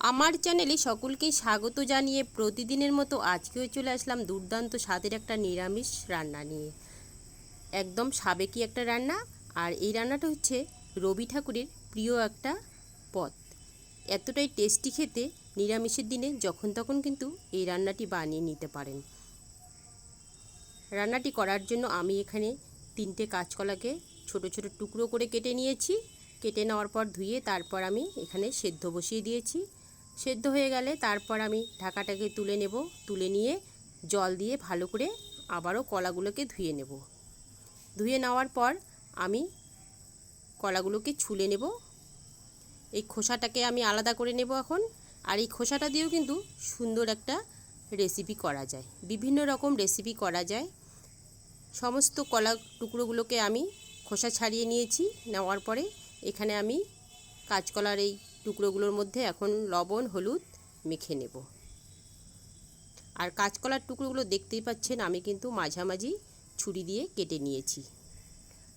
আমার চ্যানেলে সকলকেই স্বাগত জানিয়ে প্রতিদিনের মতো আজকেও চলে আসলাম দুর্দান্ত স্বাদের একটা নিরামিষ রান্না নিয়ে। একদম সাবেকি একটা রান্না। আর এই রান্নাটা হচ্ছে রবি ঠাকুরের প্রিয় একটা পদ। এতটাই টেস্টি খেতে, নিরামিষের দিনে যখন তখন কিন্তু এই রান্নাটি বানিয়ে নিতে পারেন। রান্নাটি করার জন্য আমি এখানে 3টে কাঁচকলাকে ছোট ছোট টুকরো করে কেটে নিয়েছি। কেটে নেওয়ার পর ধুয়ে তারপর আমি এখানে সেদ্ধ বসিয়ে দিয়েছি। সেদ্ধ হয়ে গেলে তারপর আমি ঢাকাটাকে তুলে নেব। তুলে নিয়ে জল দিয়ে ভালো করে আবারও কলাগুলোকে ধুয়ে নেব। ধুয়ে নেওয়ার পর আমি কলাগুলোকে ছুলে নেব। এই খোসাটাকে আমি আলাদা করে নেব এখন। আর এই খোসাটা দিয়েও কিন্তু সুন্দর একটা রেসিপি করা যায়, বিভিন্ন রকম রেসিপি করা যায়। সমস্ত কলা টুকরোগুলোকে আমি খোসা ছাড়িয়ে নিয়েছি। নেওয়ার পরে এখানে আমি কাঁচকলার এই টুকরোগুলোর মধ্যে এখন লবণ হলুদ মেখে নেব। আর কাঁচকলার টুকরোগুলো দেখতেই পাচ্ছেন আমি কিন্তু মাঝামাঝি ছুরি দিয়ে কেটে নিয়েছি।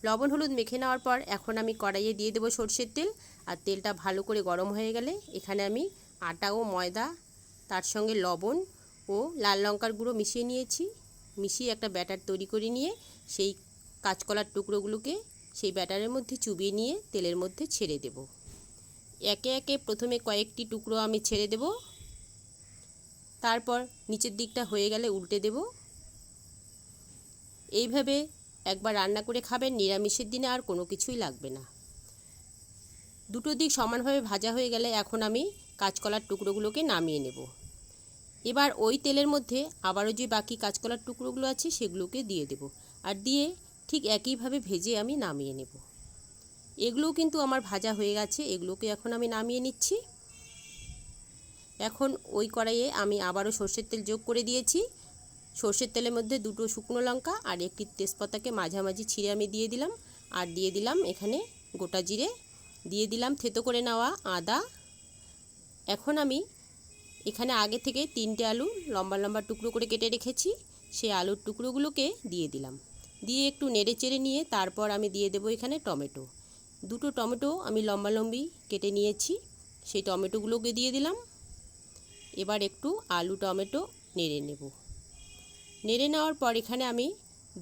লবণ হলুদ মেখে নেওয়ার পর এখন আমি কড়াইয়ে দিয়ে দেবো সরষের তেল। আর তেলটা ভালো করে গরম হয়ে গেলে এখানে আমি আটা ও ময়দা, তার সঙ্গে লবণ ও লাল লঙ্কার গুঁড়ো মিশিয়ে নিয়েছি। মিশিয়ে একটা ব্যাটার তৈরি করে নিয়ে সেই কাঁচকলার টুকরোগুলোকে সেই ব্যাটারের মধ্যে চুবিয়ে নিয়ে তেলের মধ্যে ছেড়ে দেব। একে একে প্রথমে কয়েকটি টুকরো আমি ছেড়ে দেব। তারপর নিচের দিকটা হয়ে গেলে উল্টে দেব। এইভাবে একবার রান্না করে খাবেন, নিরামিষের দিনে আর কোনো কিছুই লাগবে না। দুটো দিক সমানভাবে ভাজা হয়ে গেলে এখন আমি কাঁচকলার টুকরোগুলোকে নামিয়ে নেব। এবার ওই তেলের মধ্যে আবারও যে বাকি কাঁচকলার টুকরোগুলো আছে সেগুলোকে দিয়ে দেব। আর দিয়ে ঠিক একইভাবে ভেজে আমি নামিয়ে নেব। এগুলোও কিন্তু আমার ভাজা হয়ে গেছে। এগুলোকে এখন আমি নামিয়ে নিচ্ছি। এখন ওই কড়াইয়ে আমি আবারও সর্ষের তেল যোগ করে দিয়েছি। সর্ষের তেলের মধ্যে 2টো শুকনো লঙ্কা আর একটি তেজপাতাকে মাঝামাঝি ছিঁড়ে আমি দিয়ে দিলাম। আর দিয়ে দিলাম এখানে গোটা জিরে, দিয়ে দিলাম থেতো করে নেওয়া আদা। এখন আমি এখানে আগে থেকে 3টে আলু লম্বা লম্বা টুকরো করে কেটে রেখেছি, সেই আলুর টুকরোগুলোকে দিয়ে দিলাম। দিয়ে একটু নেড়ে চেড়ে নিয়ে তারপর আমি দিয়ে দেবো এখানে টমেটো। 2টো টমেটো আমি লম্বা লম্বি কেটে নিয়েছি, সেই টমেটোগুলোকে দিয়ে দিলাম। এবার একটু আলু টমেটো নেড়ে নেব। নেড়ে নেওয়ার পর এখানে আমি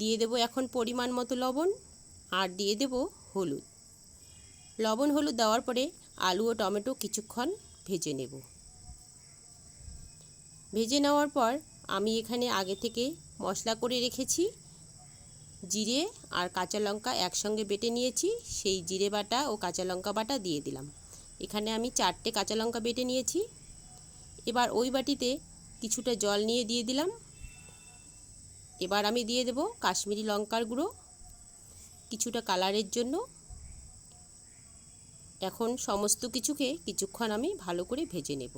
দিয়ে দেব এখন পরিমাণ মতো লবণ আর দিয়ে দেব হলুদ। লবণ হলুদ দেওয়ার পরে আলু ও টমেটো কিছুক্ষণ ভেজে নেব। ভেজে নেওয়ার পর আমি এখানে আগে থেকে মশলা করে রেখেছি, জিরে আর কাঁচা লঙ্কা একসঙ্গে বেটে নিয়েছি, সেই জিরে বাটা ও কাঁচা লঙ্কা বাটা দিয়ে দিলাম। এখানে আমি 4টে কাঁচা লঙ্কা বেটে নিয়েছি। এবার ওই বাটিতে কিছুটা জল নিয়ে দিয়ে দিলাম। এবার আমি দিয়ে দেব কাশ্মীরি লঙ্কার গুঁড়ো কিছুটা কালারের জন্য। এখন সমস্ত কিছুকে কিছুক্ষণ আমি ভালো করে ভেজে নেব।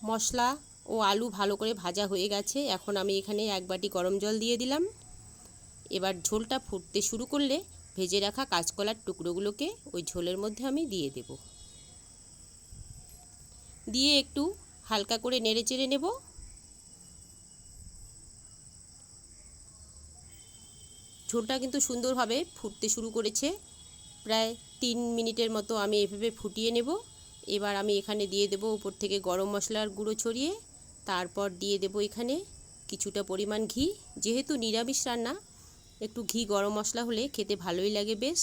মশলা ও আলু ভালো করে ভাজা হয়ে গেছে। এখন আমি এখানে 1 বাটি গরম জল দিয়ে দিলাম। এবার ঝোলটা ফুটতে শুরু করলে ভেজে রাখা কাঁচকলার টুকরোগুলোকে ওই ঝোলের মধ্যে আমি দিয়ে দেব। দিয়ে একটু হালকা করে নেড়ে চেড়ে নেব। ঝোলটা কিন্তু সুন্দরভাবে ফুটতে শুরু করেছে। প্রায় 3 মিনিটের মতো আমি এভাবে ফুটিয়ে নেব। এবার আমি এখানে দিয়ে দেব উপর থেকে গরম মশলার গুঁড়ো ছড়িয়ে। তারপর দিয়ে দেব এখানে কিছুটা পরিমাণ ঘি। যেহেতু নিরামিষ রান্না, একটু ঘি গরম মশলা হলে খেতে ভালোই লাগে বেশ।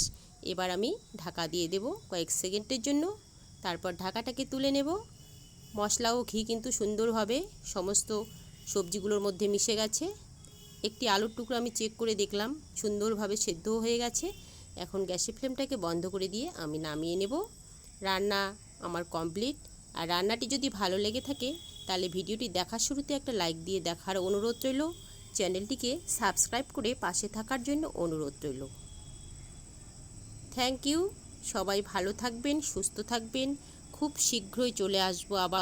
এবার আমি ঢাকা দিয়ে দেব কয়েক সেকেন্ডের জন্য। তারপর ঢাকাটাকে তুলে নেব। মশলা ও ঘি কিন্তু সুন্দরভাবে সমস্ত সবজিগুলোর মধ্যে মিশে গেছে। একটি আলুর টুকরো আমি চেক করে দেখলাম সুন্দরভাবে সেদ্ধ হয়ে গেছে। এখন গ্যাসের ফ্লেমটাকে বন্ধ করে দিয়ে আমি নামিয়ে নেব। রান্না আমার কমপ্লিট। আর রান্নাটি যদি ভালো লেগে থাকে তাহলে ভিডিওটি দেখার শুরুতে একটা লাইক দিয়ে দেখার অনুরোধ রইল। চ্যানেলটিকে সাবস্ক্রাইব করে পাশে থাকার জন্য অনুরোধ রইল। Thank you. সবাই ভালো থাকবেন, সুস্থ থাকবেন। খুব শীঘ্রই চলে আসবো আবার।